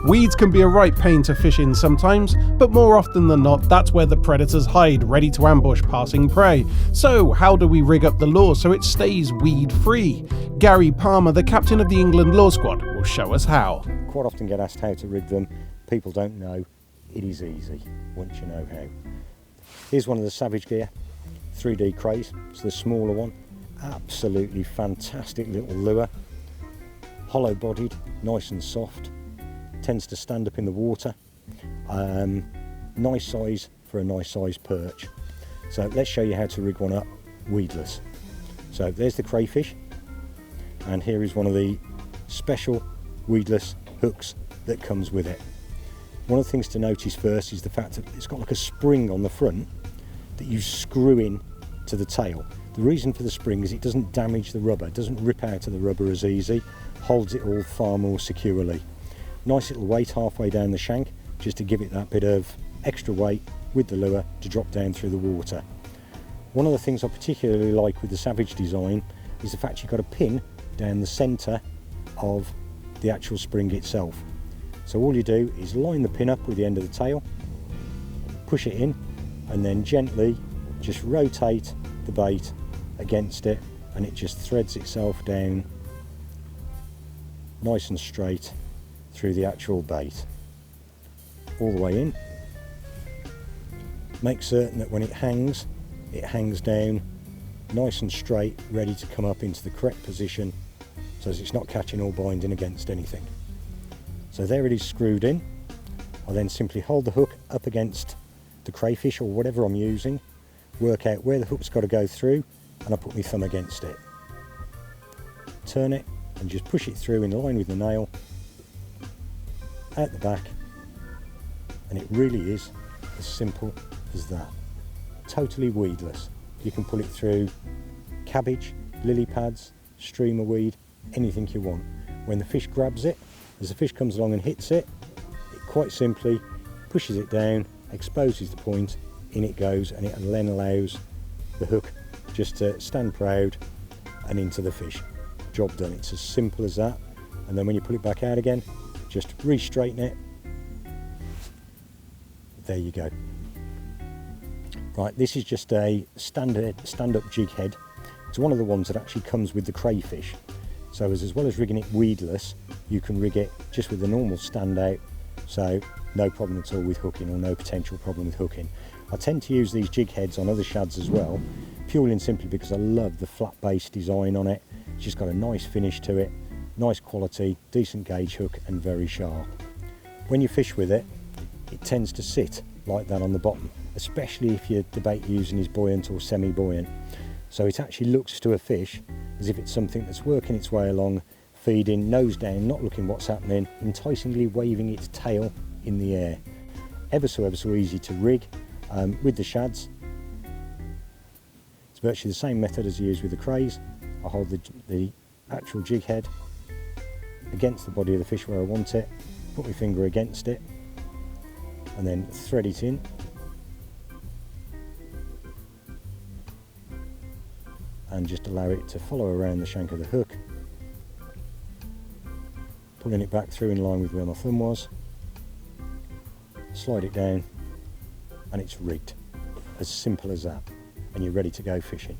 Weeds can be a right pain to fish in sometimes, but more often than not, that's where the predators hide, ready to ambush passing prey. So, how do we rig up the lure so it stays weed-free? Gary Palmer, the captain of the England Law Squad, will show us how. Quite often get asked how to rig them. People don't know. It is easy once you know how. Here's one of the Savage Gear 3D crays. It's the smaller one. Absolutely fantastic little lure. Hollow bodied, nice and soft. Tends to stand up in the water. Nice size for a nice size perch. So let's show you how to rig one up weedless. So there's the Crayfish, and here is one of the special weedless hooks that comes with it. One of the things to notice first is the fact that it's got like a spring on the front that you screw in to the tail. The reason for the spring is it doesn't damage the rubber, it doesn't rip out of the rubber as easy, holds it all far more securely. Nice little weight halfway down the shank, just to give it that bit of extra weight with the lure to drop down through the water. One of the things I particularly like with the Savage design is the fact you've got a pin down the centre of the actual spring itself. So all you do is line the pin up with the end of the tail, push it in, and then gently just rotate the bait against it, and it just threads itself down nice and straight through the actual bait all the way in. Make certain that when it hangs down nice and straight, ready to come up into the correct position so as it's not catching or binding against anything. So there it is screwed in. I then simply hold the hook up against the Crayfish or whatever I'm using, work out where the hook's got to go through, and I put my thumb against it. Turn it and just push it through in line with the nail, out the back, and it really is as simple as that. Totally weedless. You can pull it through cabbage, lily pads, streamer weed, anything you want. When the fish grabs it, as the fish comes along and hits it, it quite simply pushes it down, exposes the point, in it goes, and it then allows the hook just to stand proud and into the fish. Job done. It's as simple as that. And then when you pull it back out again, just re-straighten it. There you go. Right, this is just a stand-up jig head. It's one of the ones that actually comes with the Crayfish. So as well as rigging it weedless, you can rig it just with a normal stand out, so no problem at all with hooking, or no potential problem with hooking. I tend to use these jig heads on other shads as well, purely and simply because I love the flat base design on it. It's just got a nice finish to it, nice quality, decent gauge hook, and very sharp. When you fish with it, it tends to sit like that on the bottom, especially if the bait you're using is buoyant or semi-buoyant. So it actually looks to a fish as if it's something that's working its way along, feeding, nose down, not looking what's happening, enticingly waving its tail in the air. Ever so easy to rig with the shads. It's virtually the same method as you use with the crays. I hold the actual jig head against the body of the fish where I want it, put my finger against it, and then thread it in. And just allow it to follow around the shank of the hook, pulling it back through in line with where my thumb was, slide it down, and it's rigged. As simple as that, and you're ready to go fishing.